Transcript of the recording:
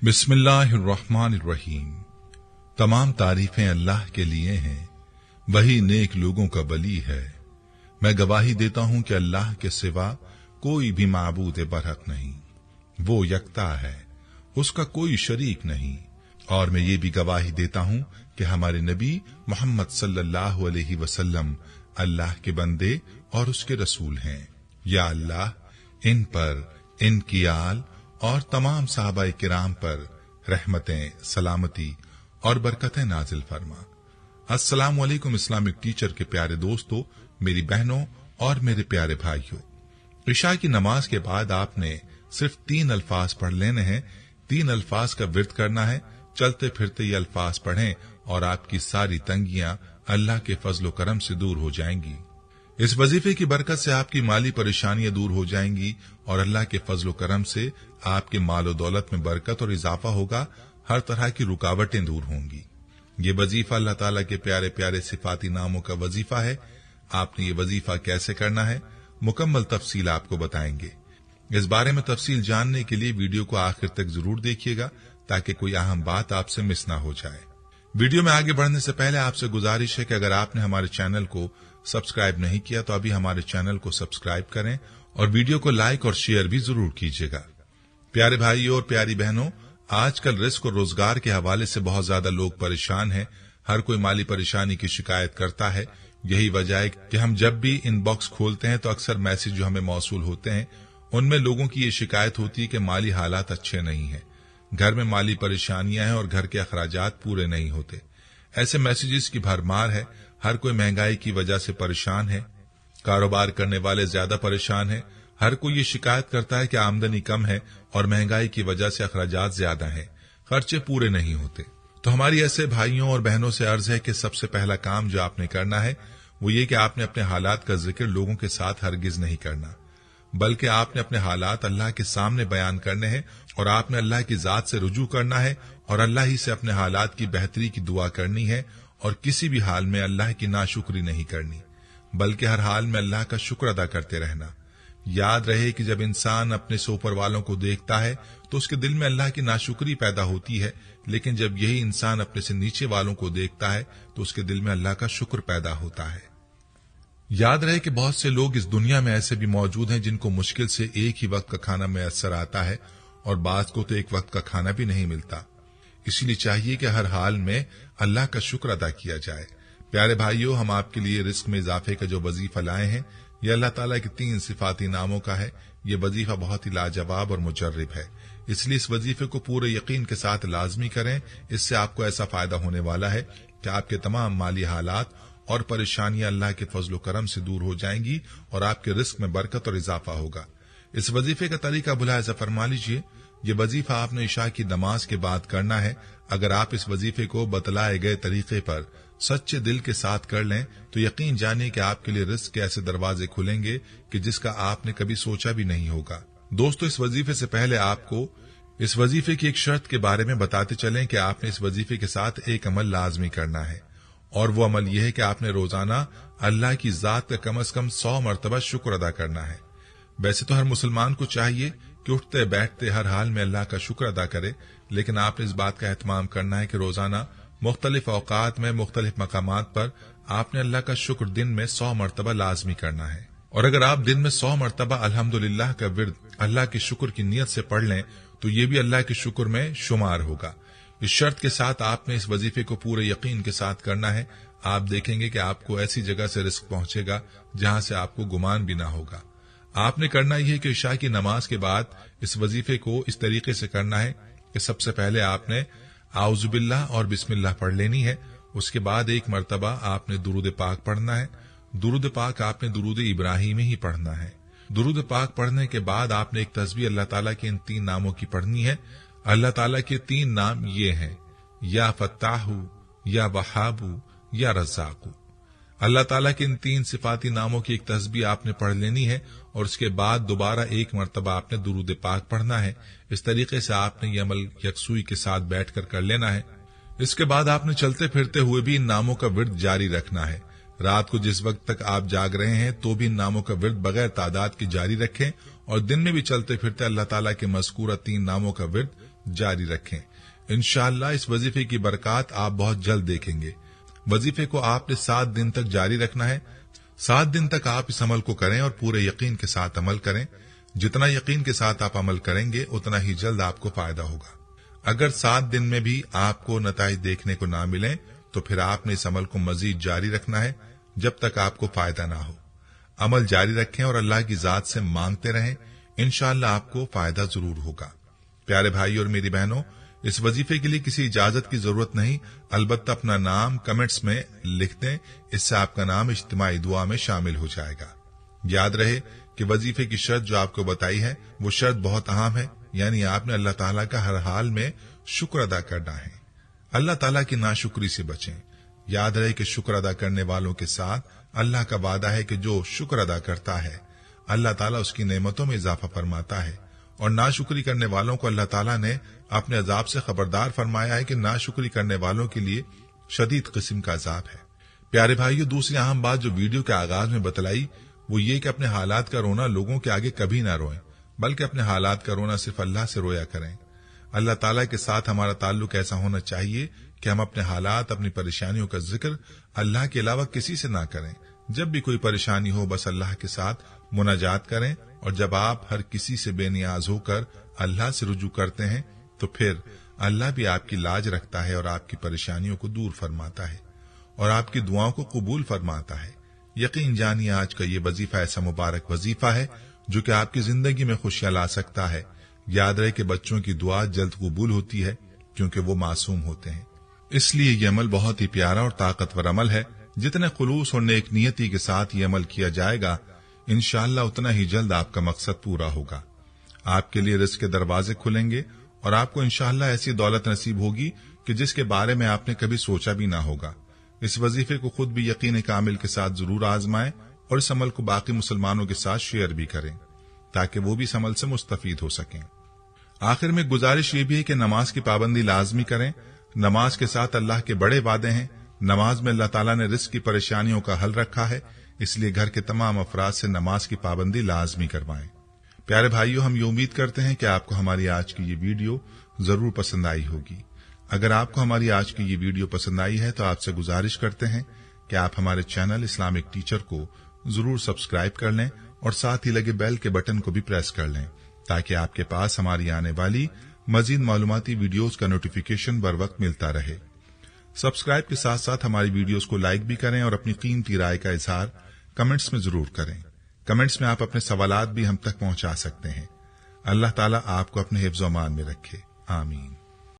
बिस्मिल्लाहिर्रहमानिर्रहीम। तमाम तारीफें अल्लाह के लिए हैं, वही नेक लोगों का वली है। मैं गवाही देता हूं कि अल्लाह के सिवा कोई भी माबूद बरहक नहीं, वो यकता है, उसका कोई शरीक नहीं। और मैं ये भी गवाही देता हूं कि हमारे नबी मोहम्मद सल्लल्लाहु अलैहि वसल्लम अल्लाह के बंदे और उसके रसूल हैं। या अल्लाह इन पर, इनकी आल और तमाम साहबाए किराम पर रहमतें, सलामती और बरकतें नाजिल फरमा। अस्सलामु अलैकुम इस्लामिक टीचर के प्यारे दोस्तों, मेरी बहनों और मेरे प्यारे भाइयों, इशा की नमाज के बाद आपने सिर्फ 3 अल्फाज पढ़ लेने हैं। 3 अल्फाज का विर्द करना है। चलते फिरते ये अल्फाज पढ़ें और आपकी सारी तंगियां अल्लाह के फजलो करम से दूर हो जाएंगी। इस वजीफे की बरकत से आपकी माली परेशानियां दूर हो जाएंगी और अल्लाह के फजलो करम से आपके मालो दौलत में बरकत और इजाफा होगा। हर तरह की रुकावटें दूर होंगी। ये वजीफा अल्लाह ताला के प्यारे प्यारे सिफाती नामों का वजीफा है। आपने ये वजीफा कैसे करना है, मुकम्मल तफसील आपको बताएंगे। इस बारे में तफसील जानने के लिए वीडियो को आखिर तक जरूर देखिएगा ताकि कोई अहम बात आपसे मिस ना हो जाए। वीडियो में आगे बढ़ने से पहले आपसे गुजारिश है कि अगर आपने हमारे चैनल को सब्सक्राइब नहीं किया तो अभी हमारे चैनल को सब्सक्राइब करें और वीडियो को लाइक और शेयर भी जरूर कीजिएगा। प्यारे भाइयों और प्यारी बहनों, आजकल रिस्क और रोजगार के हवाले से बहुत ज्यादा लोग परेशान हैं। हर कोई माली परेशानी की शिकायत करता है। यही वजह है कि हम जब भी इनबॉक्स खोलते हैं तो अक्सर मैसेज जो हमें मौसूल होते हैं उनमें लोगों की ये शिकायत होती है कि माली हालात अच्छे नहीं है, घर में माली परेशानियां हैं और घर के अखराजात पूरे नहीं होते। ऐसे मैसेजेस की भरमार है। हर कोई महंगाई की वजह से परेशान है, कारोबार करने वाले ज्यादा परेशान हैं। हर कोई ये शिकायत करता है कि आमदनी कम है और महंगाई की वजह से अखराजात ज्यादा हैं, खर्चे पूरे नहीं होते। तो हमारी ऐसे भाइयों और बहनों से अर्ज है कि सबसे पहला काम जो आपने करना है वो ये कि आपने अपने हालात का जिक्र लोगों के साथ हरगिज नहीं करना, बल्कि आपने अपने हालात अल्लाह के सामने बयान करने हैं और आपने अल्लाह की जात से रुजू करना है और अल्लाह ही से अपने हालात की बेहतरी की दुआ करनी है और किसी भी हाल में अल्लाह की नाशुक्री नहीं करनी, बल्कि हर हाल में अल्लाह का शुक्र अदा करते रहना। याद रहे कि जब इंसान अपने से ऊपर वालों को देखता है तो उसके दिल में अल्लाह की नाशुक्री पैदा होती है, लेकिन जब यही इंसान अपने से नीचे वालों को देखता है तो उसके दिल में अल्लाह का शुक्र पैदा होता है। याद रहे कि बहुत से लोग इस दुनिया में ऐसे भी मौजूद हैं जिनको मुश्किल से एक ही वक्त का खाना मैसर आता है और बाज को तो एक वक्त का खाना भी नहीं मिलता। इसीलिए चाहिए कि हर हाल में अल्लाह का शुक्र अदा किया जाए। प्यारे भाइयों, हम आपके लिए रिस्क में इजाफे का जो वजीफा लाए हैं यह अल्लाह ताला के 3 सिफाती नामों का है। यह वजीफा बहुत ही लाजवाब और मुजर्रिब है, इसलिए इस वजीफे को पूरे यकीन के साथ लाजमी करें। इससे आपको ऐसा फायदा होने वाला है कि आपके तमाम माली हालात और परेशानियां अल्लाह के फजलो करम से दूर हो जाएंगी और आपके रिस्क में बरकत और इजाफा होगा। इस वजीफे का तरीका मुलाहिजा फरमा लीजिए। ये वजीफा आपने इशा की नमाज के बाद करना है। अगर आप इस वजीफे को बतलाए गए तरीके पर सच्चे दिल के साथ कर लें तो यकीन जानिए कि आपके लिए रिस्क के ऐसे दरवाजे खुलेंगे कि जिसका आपने कभी सोचा भी नहीं होगा। दोस्तों, इस वजीफे से पहले आपको इस वजीफे की एक शर्त के बारे में बताते चलें कि आपने इस वजीफे के साथ एक अमल लाजमी करना है और वो अमल यह है कि आपने रोजाना अल्लाह की जात का कम से कम 100 मरतबा शुक्र अदा करना है। वैसे तो हर मुसलमान को चाहिए कि उठते बैठते हर हाल में अल्लाह का शुक्र अदा करे, लेकिन आपने इस बात का एहतमाम करना है कि रोजाना मुख्तलिफ औकात में मुख्तलिफ मकामात पर आपने अल्लाह का शुक्र दिन में 100 मरतबा लाजमी करना है। और अगर आप दिन में 100 मरतबा अल्हम्दुलिल्लाह का विर्द अल्लाह के शुक्र की नीयत से पढ़ लें तो ये भी अल्लाह के शुक्र में शुमार होगा। इस शर्त के साथ आपने इस वजीफे को पूरे यकीन के साथ करना है। आप देखेंगे कि आपको ऐसी जगह से रिस्क पहुंचेगा जहां से आपको गुमान भी ना होगा। आपने करना यह है कि इशा की नमाज के बाद इस वजीफे को इस तरीके से करना है कि सबसे पहले आपने आउजुबिल्लाह और बिस्मिल्लाह पढ़ लेनी है। उसके बाद एक मरतबा आपने दुरूद पाक पढ़ना है। दुरूद पाक आपने दुरूद इब्राहिमी ही पढ़ना है। दुरूद पाक पढ़ने के बाद आपने एक तस्बीह अल्लाह ताला के इन 3 नामों की पढ़नी है। अल्लाह ताला के 3 नाम ये हैं, या फत्ताहू, या वहाबू, या रज़्ज़ाकू। अल्लाह ताला के इन 3 सिफाती नामों की एक तस्बीह आपने पढ़ लेनी है और उसके बाद दोबारा एक मरतबा आपने दुरूद पाक पढ़ना है। इस तरीके से आपने ये अमल यकसुई के साथ बैठकर कर लेना है। इसके बाद आपने चलते फिरते हुए भी इन नामों का विर्द जारी रखना है। रात को जिस वक्त तक आप जाग रहे हैं तो भी इन नामों का विर्द बगैर तादाद की जारी रखें और दिन में भी चलते फिरते अल्लाह ताला के मज़कूरा 3 नामों का विर्द जारी रखें। इंशाअल्लाह इस वजीफे की बरकत आप बहुत जल्द देखेंगे। वजीफे को आपने 7 दिन तक जारी रखना है। 7 दिन तक आप इस अमल को करें और पूरे यकीन के साथ अमल करें। जितना यकीन के साथ आप अमल करेंगे उतना ही जल्द आपको फायदा होगा। अगर 7 दिन में भी आपको नताइज देखने को ना मिले तो फिर आपने इस अमल को मजीद जारी रखना है जब तक आपको फायदा ना हो। अमल जारी रखें और अल्लाह की जात से मांगते रहें, इंशाअल्लाह आपको फायदा जरूर होगा। प्यारे भाई और मेरी बहनों, इस वजीफे के लिए किसी इजाजत की जरूरत नहीं, अलबत्ता अपना नाम कमेंट्स में लिख दें, इससे आपका नाम इज्तिमाई दुआ में शामिल हो जाएगा। याद रहे कि वजीफे की शर्त जो आपको बताई है वो शर्त बहुत अहम है, यानी आपने अल्लाह ताला का हर हाल में शुक्र अदा करना है। अल्लाह ताला की नाशुक्री से बचें। याद रहे कि शुक्र अदा करने वालों के साथ अल्लाह का वादा है कि जो शुक्र अदा करता है अल्लाह ताला उसकी नेमतों में इजाफा फरमाता है, और नाशुक्री करने वालों को अल्लाह ताला ने अपने अजाब से खबरदार फरमाया है कि नाशुक्री करने वालों के लिए शदीद किस्म का अजाब है। प्यारे भाइयों, दूसरी अहम बात जो वीडियो के आगाज में बतलाई वो ये कि अपने हालात का रोना लोगों के आगे कभी ना रोएं, बल्कि अपने हालात का रोना सिर्फ अल्लाह से रोया करें। अल्लाह ताला के साथ हमारा ताल्लुक ऐसा होना चाहिए कि हम अपने हालात, अपनी परेशानियों का जिक्र अल्लाह के अलावा किसी से ना करें। जब भी कोई परेशानी हो बस अल्लाह के साथ मुनाजात करें, और जब आप हर किसी से बेनियाज होकर अल्लाह से रुजू करते हैं तो फिर अल्लाह भी आपकी लाज रखता है और आपकी परेशानियों को दूर फरमाता है और आपकी दुआओं को कबूल फरमाता है। यकीन जानिए आज का ये वजीफा ऐसा मुबारक वजीफा है जो कि आपकी जिंदगी में खुशियां ला सकता है। याद रहे कि बच्चों की दुआ जल्द कबूल होती है क्योंकि वो मासूम होते हैं। इसलिए ये अमल बहुत ही प्यारा और ताकतवर अमल है। जितने खुलूस और नेक नियति के साथ ये अमल किया जाएगा इंशाअल्लाह उतना ही जल्द आपका मकसद पूरा होगा। आपके लिए रिज़्क़ के दरवाजे खुलेंगे और आपको इंशाअल्लाह ऐसी दौलत नसीब होगी कि जिसके बारे में आपने कभी सोचा भी ना होगा। इस वजीफे को खुद भी यकीन कामिल के साथ जरूर आजमाएं और इस अमल को बाकी मुसलमानों के साथ शेयर भी करें ताकि वो भी इस अमल से मुस्तफीद हो सकें। आखिर में गुजारिश ये भी है कि नमाज की पाबंदी लाजमी करें। नमाज के साथ अल्लाह के बड़े वादे हैं। नमाज में अल्लाह ताला ने रिज़्क़ की परेशानियों का हल रखा है, इसलिए घर के तमाम अफराद से नमाज की पाबंदी लाजमी करवाएं। प्यारे भाइयों, हम ये उम्मीद करते हैं कि आपको हमारी आज की ये वीडियो जरूर पसंद आई होगी। अगर आपको हमारी आज की ये वीडियो पसंद आई है तो आपसे गुजारिश करते हैं कि आप हमारे चैनल इस्लामिक टीचर को जरूर सब्सक्राइब कर लें और साथ ही लगे बेल के बटन को भी प्रेस कर लें ताकि आपके पास हमारी आने वाली मजीद मालूमाती वीडियोस का नोटिफिकेशन बर वक्त मिलता रहे। सब्सक्राइब के साथ साथ हमारी वीडियोस को लाइक भी करें और अपनी कीमती राय का इजहार कमेंट्स में जरूर करें। कमेंट्स में आप अपने सवालात भी हम तक पहुंचा सकते हैं। अल्लाह ताला आपको अपने हिफ्ज़-ओ-अमान में रखे। आमीन।